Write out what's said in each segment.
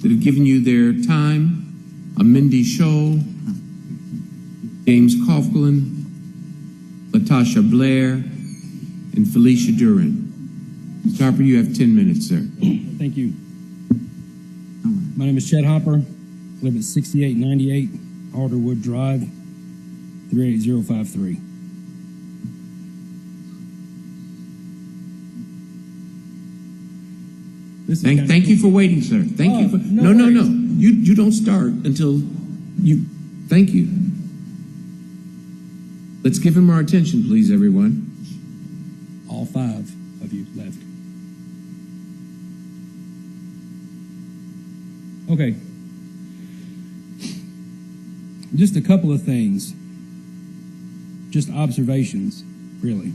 that have given you their time: Mindy Scholl, James Coughlin, Latasha Blair, and Felicia Duran. Mr. Hopper, you have 10 minutes, sir. Thank you. My name is Chett Hopper. I live at 6898 Alderwood Drive, 38053. Thank you for waiting, sir. Thank you for no. You don't start until you. Thank you. Let's give him our attention, please, everyone. All 5 of you left. Okay. Just a couple of things. Just observations, really.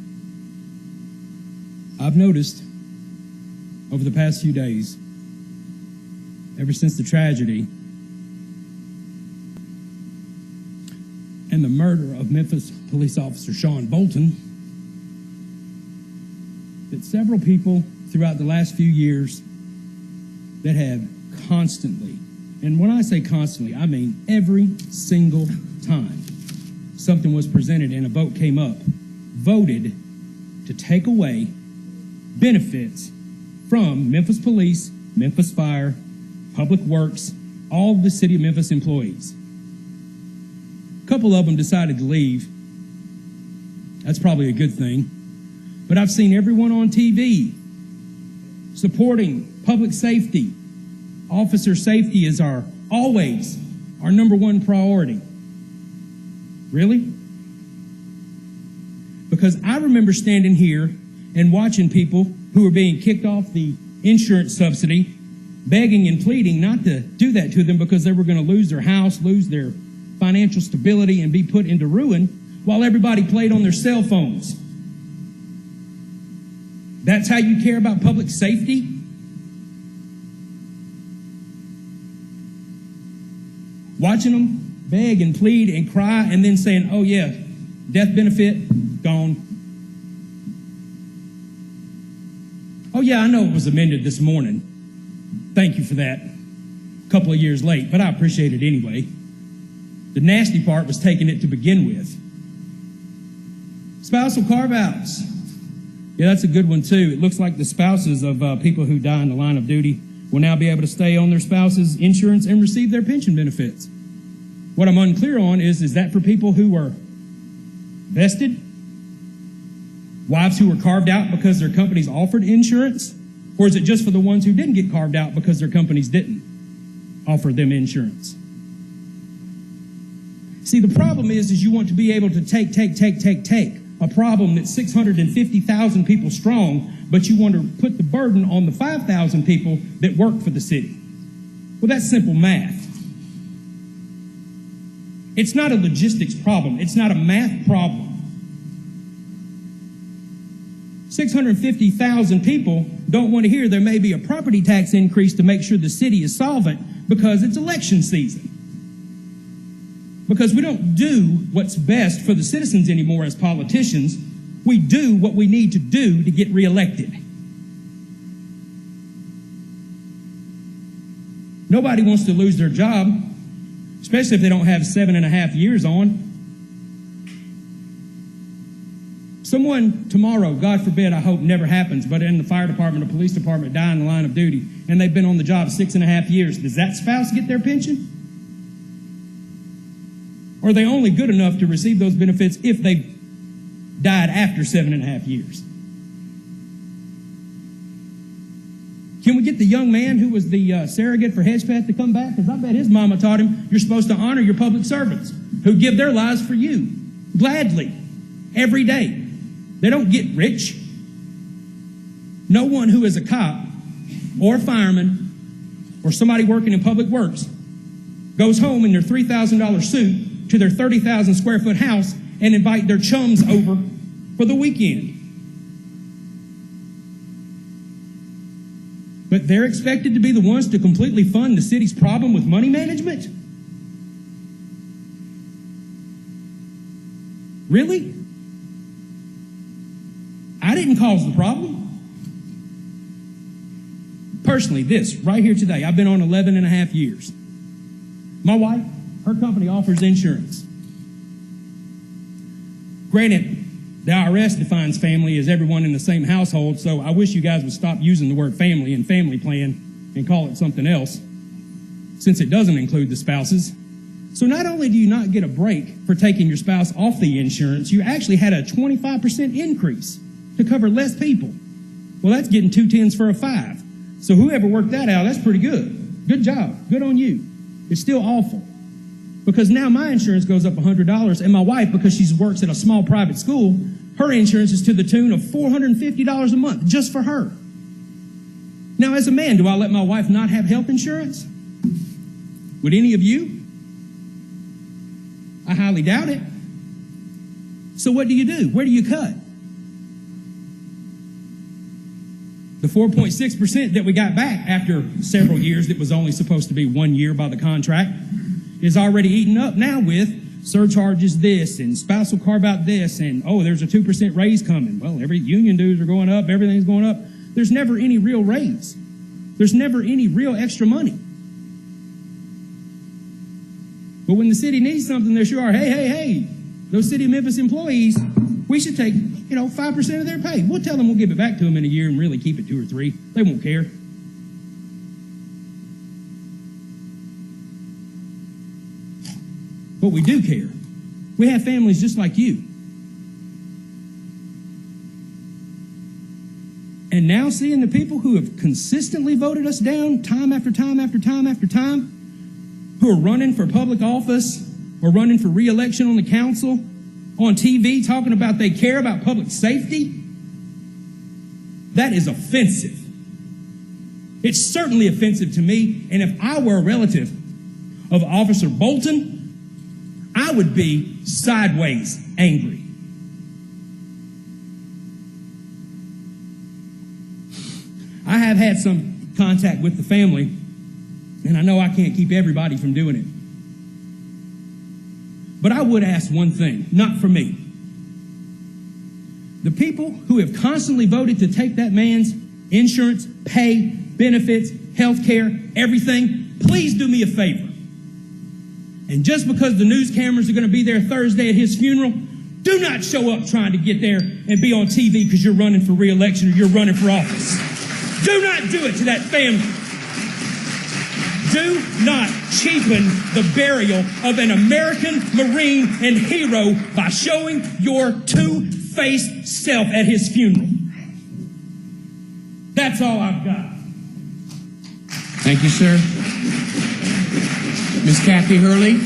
I've noticed over the past few days, ever since the tragedy and the murder of Memphis police officer Sean Bolton, that several people throughout the last few years that have constantly, and when I say constantly, I mean every single time something was presented and a vote came up, voted to take away benefits from Memphis Police, Memphis Fire, Public Works, all of the City of Memphis employees. A couple of them decided to leave. That's probably a good thing. But I've seen everyone on TV supporting public safety. Officer safety is always our #1 priority. Really? Because I remember standing here and watching people who were being kicked off the insurance subsidy, begging and pleading not to do that to them because they were going to lose their house, lose their financial stability, and be put into ruin, while everybody played on their cell phones. That's how you care about public safety? Watching them beg and plead and cry and then saying, oh yeah, death benefit, gone. Oh yeah, I know it was amended this morning. Thank you for that. A couple of years late, but I appreciate it anyway. The nasty part was taking it to begin with. Spousal carve-outs. Yeah, that's a good one too. It looks like the spouses of people who die in the line of duty will now be able to stay on their spouse's insurance and receive their pension benefits. What I'm unclear on is that for people who are vested? Wives who were carved out because their companies offered insurance? Or is it just for the ones who didn't get carved out because their companies didn't offer them insurance? See, the problem is you want to be able to take a problem that's 650,000 people strong, but you want to put the burden on the 5,000 people that work for the city. Well, that's simple math. It's not a logistics problem. It's not a math problem. 650,000 people don't want to hear there may be a property tax increase to make sure the city is solvent because it's election season. Because we don't do what's best for the citizens anymore as politicians. We do what we need to do to get reelected. Nobody wants to lose their job, especially if they don't have 7.5 years on. Someone tomorrow, God forbid, I hope never happens, but in the fire department or police department die in the line of duty, and they've been on the job 6.5 years. Does that spouse get their pension? Or are they only good enough to receive those benefits if they died after 7.5 years? Can we get the young man who was the surrogate for Hedgepeth to come back? Because I bet his mama taught him you're supposed to honor your public servants who give their lives for you gladly every day. They don't get rich. No one who is a cop or a fireman or somebody working in public works goes home in their $3,000 suit to their 30,000 square foot house and invite their chums over for the weekend. But they're expected to be the ones to completely fund the city's problem with money management? Really? I didn't cause the problem. personally, this right here today, I've been on 11 and a half years. My wife, her company offers insurance. Granted, the IRS defines family as everyone in the same household, so I wish you guys would stop using the word family and family plan and call it something else, since it doesn't include the spouses. So not only do you not get a break for taking your spouse off the insurance, you actually had a 25% increase to cover less people. Well, that's getting 2 10s for a 5. So whoever worked that out, that's pretty good. Good job. Good on you. It's still awful. Because now my insurance goes up $100, and my wife, because she works at a small private school, her insurance is to the tune of $450 a month just for her. Now, as a man, do I let my wife not have health insurance? Would any of you? I highly doubt it. So what do you do? Where do you cut? The 4.6% that we got back after several years, that was only supposed to be 1 year by the contract, is already eaten up now with surcharges this and spousal carve out this and, oh, there's a 2% raise coming. Well, every union dues are going up, everything's going up. There's never any real raise. There's never any real extra money. But when the city needs something, they sure are, hey, those City of Memphis employees, we should take, 5% of their pay. We'll tell them we'll give it back to them in a year and really keep it 2 or 3. They won't care. But we do care. We have families just like you. And now seeing the people who have consistently voted us down time after time after time after time, who are running for public office or running for re-election on the council, on TV talking about they care about public safety, that is offensive. It's certainly offensive to me, and if I were a relative of Officer Bolton, I would be sideways angry. I have had some contact with the family, and I know I can't keep everybody from doing it. But I would ask one thing, not for me. The people who have constantly voted to take that man's insurance, pay, benefits, health care, everything, please do me a favor. And just because the news cameras are going to be there Thursday at his funeral, do not show up trying to get there and be on TV because you're running for re-election or you're running for office. Do not do it to that family. Do not cheapen the burial of an American Marine and hero by showing your two-faced self at his funeral. That's all I've got. Thank you, sir. Ms. Kathy Hurley.